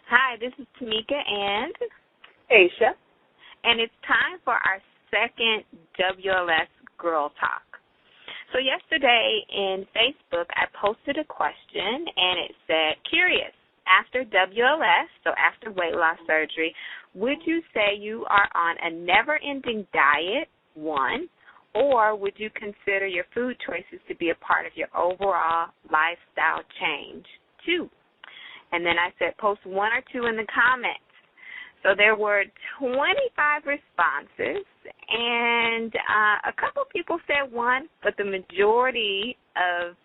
Hi, this is Tamika and Aisha. And it's time for our second WLS Girl Talk. So yesterday in Facebook, I posted a question, and it said, curious, after WLS, so after weight loss surgery, would you say you are on a never-ending diet, 1, or would you consider your food choices to be a part of your overall lifestyle change, 2? And then I said post 1 or 2 in the comments. So there were 25 responses, and a couple people said 1, but the majority of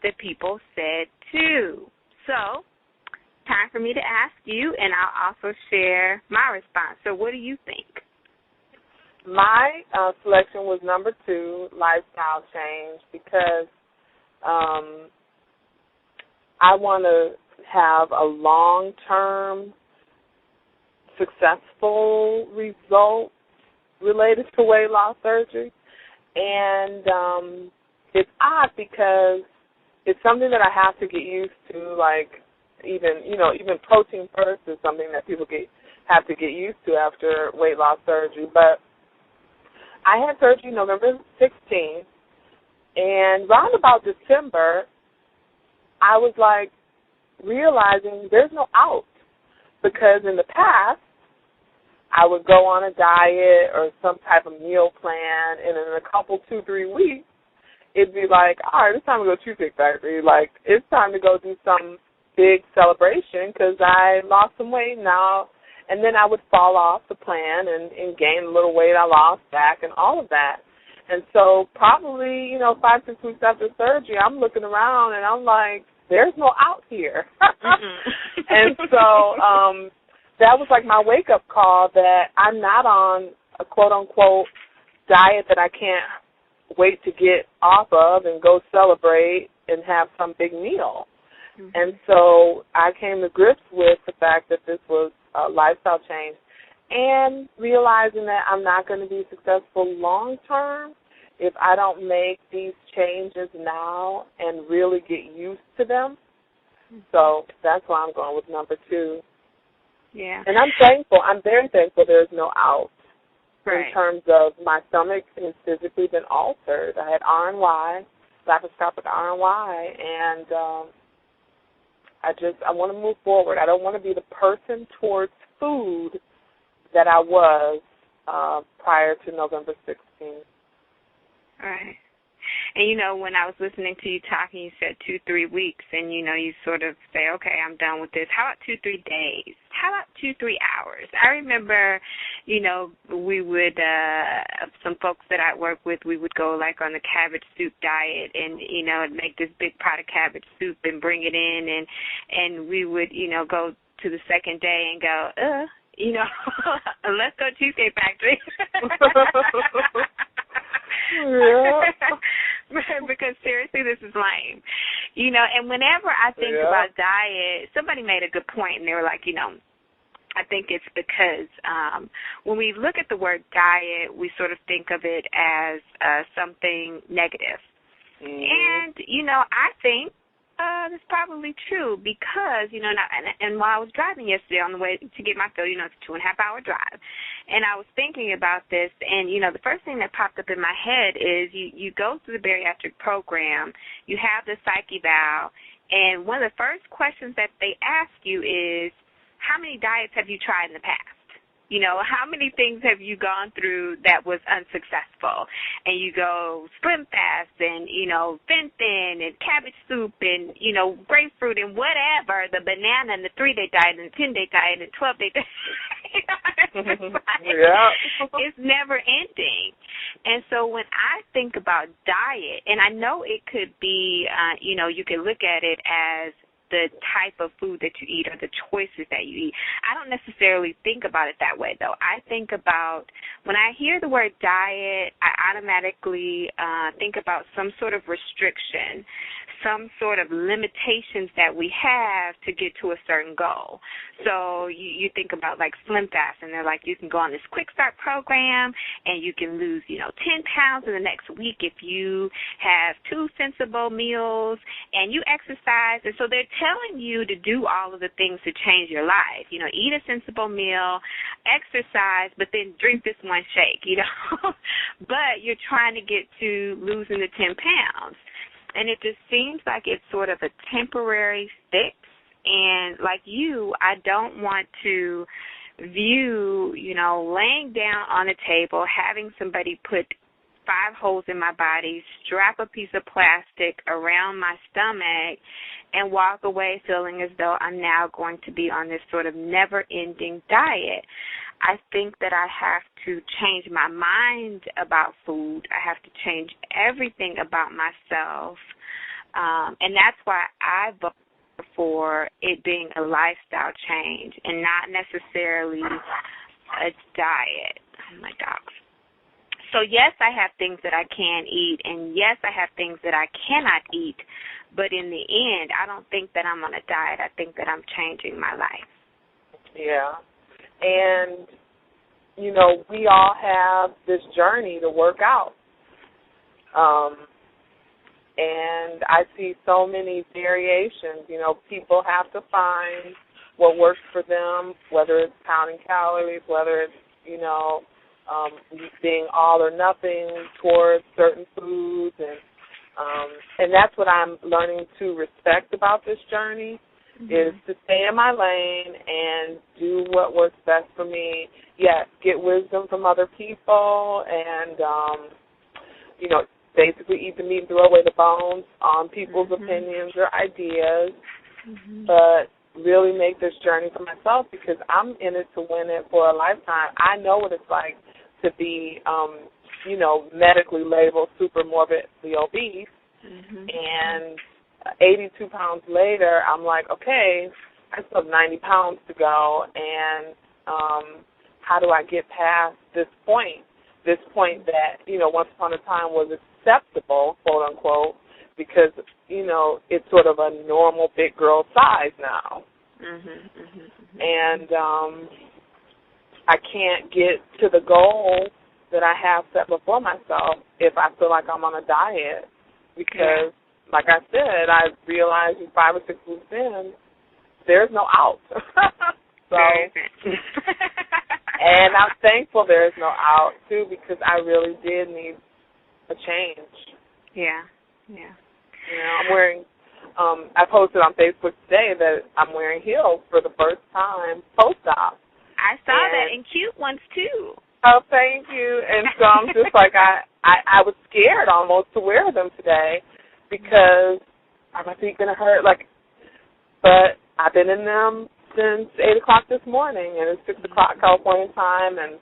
the people said 2. So time for me to ask you, and I'll also share my response. So what do you think? My selection was number 2, lifestyle change, because I want to have a long-term successful result related to weight loss surgery. And it's odd because it's something that I have to get used to, like even protein first is something that people have to get used to after weight loss surgery. But I had surgery November 16th, and round about December, I was like realizing there's no out, because in the past, I would go on a diet or some type of meal plan, and in a couple, 2-3 weeks, it'd be like, all right, it's time to go Cheesecake Factory. Like, it's time to go do some big celebration because I lost some weight now. And then I would fall off the plan and gain a little weight I lost back and all of that. And so probably, 5-6 weeks after surgery, I'm looking around and I'm like, there's no out here. And so that was like my wake-up call that I'm not on a quote-unquote diet that I can't wait to get off of and go celebrate and have some big meal. And so I came to grips with the fact that this was a lifestyle change and realizing that I'm not going to be successful long-term if I don't make these changes now and really get used to them. So that's why I'm going with number 2. Yeah. And I'm thankful. I'm very thankful there's no out right. in terms of my stomach has physically been altered. I had RNY, laparoscopic RNY, and I want to move forward. I don't want to be the person towards food that I was prior to November 16th. Right. And, when I was listening to you talking, you said 2-3 weeks, and, you sort of say, okay, I'm done with this. How about 2-3 days? How about 2-3 hours? I remember, we would, some folks that I work with, we would go, like, on the cabbage soup diet and, make this big pot of cabbage soup and bring it in, and we would, go to the second day and go, let's go to Cheesecake Factory. Yeah. Because seriously, this is lame. And whenever I think about diet, somebody made a good point, and they were like, I think it's because when we look at the word diet, we sort of think of it as something negative. And, I think that's probably true because, and while I was driving yesterday on the way to get my fill, it's a 2.5-hour drive, and I was thinking about this, and, the first thing that popped up in my head is you go through the bariatric program, you have the psych eval, and one of the first questions that they ask you is, how many diets have you tried in the past? How many things have you gone through that was unsuccessful? And you go Slim Fast and, Thin and cabbage soup and, grapefruit and whatever, the banana and the 3-day diet and the 10-day diet and 12-day diet. It's never ending. And so when I think about diet, and I know it could be, you can look at it as the type of food that you eat or the choices that you eat. I don't necessarily think about it that way, though. I think about, when I hear the word diet, I automatically think about some sort of restriction, some sort of limitations that we have to get to a certain goal. So you think about like Slim Fast, and they're like, you can go on this quick start program and you can lose, 10 pounds in the next week if you have 2 sensible meals and you exercise. And so they're telling you to do all of the things to change your life. Eat a sensible meal, exercise, but then drink this one shake, But you're trying to get to losing the 10 pounds. And it just seems like it's sort of a temporary fix. And like you, I don't want to view, laying down on a table, having somebody put 5 holes in my body, strap a piece of plastic around my stomach, and walk away feeling as though I'm now going to be on this sort of never-ending diet. I think that I have to change my mind about food. I have to change everything about myself. And that's why I vote for it being a lifestyle change and not necessarily a diet. Oh, my God. So, yes, I have things that I can eat, and, yes, I have things that I cannot eat. But in the end, I don't think that I'm on a diet. I think that I'm changing my life. Yeah. And, we all have this journey to work out. And I see so many variations. People have to find what works for them, whether it's counting calories, whether it's, being all or nothing towards certain foods. And that's what I'm learning to respect about this journey, is to stay in my lane and do what works best for me. Yes, get wisdom from other people and, basically eat the meat and throw away the bones on people's opinions or ideas, but really make this journey for myself because I'm in it to win it for a lifetime. I know what it's like to be, medically labeled super morbidly obese, and 82 pounds later, I'm like, okay, I still have 90 pounds to go, and how do I get past this point that, once upon a time was acceptable, quote unquote, because, it's sort of a normal big girl size now. And I can't get to the goal that I have set before myself if I feel like I'm on a diet because, like I said, I realized 5 or 6 weeks in, there's no out. So, and I'm thankful there's no out, too, because I really did need a change. Yeah. I'm wearing, I posted on Facebook today that I'm wearing heels for the first time post-op. I saw that, and cute ones, too. Oh, thank you. And so I'm just like, I was scared almost to wear them today because are my feet going to hurt? But I've been in them since 8 o'clock this morning, and it's 6 o'clock California time, and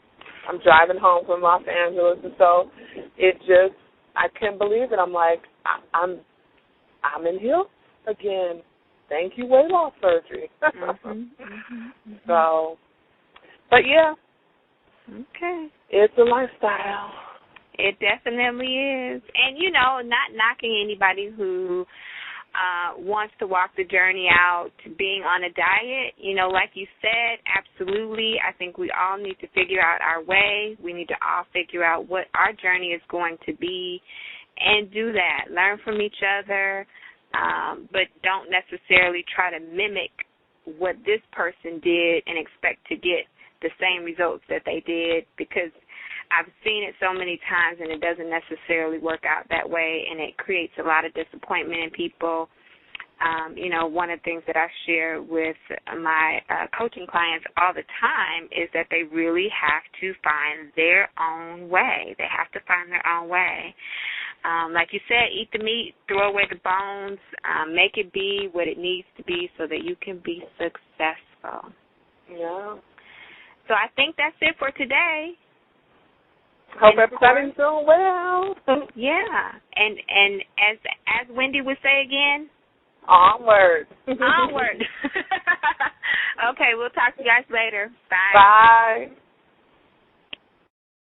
I'm driving home from Los Angeles, and so it just, I can't believe it. I'm like, I'm in heels again. Thank you, weight loss surgery. So, but yeah. Okay. It's a lifestyle. It definitely is. And, not knocking anybody who wants to walk the journey out to being on a diet. Like you said, absolutely. I think we all need to figure out our way. We need to all figure out what our journey is going to be and do that. Learn from each other, but don't necessarily try to mimic what this person did and expect to get the same results that they did, because I've seen it so many times and it doesn't necessarily work out that way, and it creates a lot of disappointment in people. One of the things that I share with my coaching clients all the time is that they really have to find their own way. They have to find their own way. Like you said, eat the meat, throw away the bones, make it be what it needs to be so that you can be successful. Yeah. So I think that's it for today. Hope everybody's doing well. Yeah. And as Wendy would say again, onward. Onward. Okay, we'll talk to you guys later. Bye. Bye.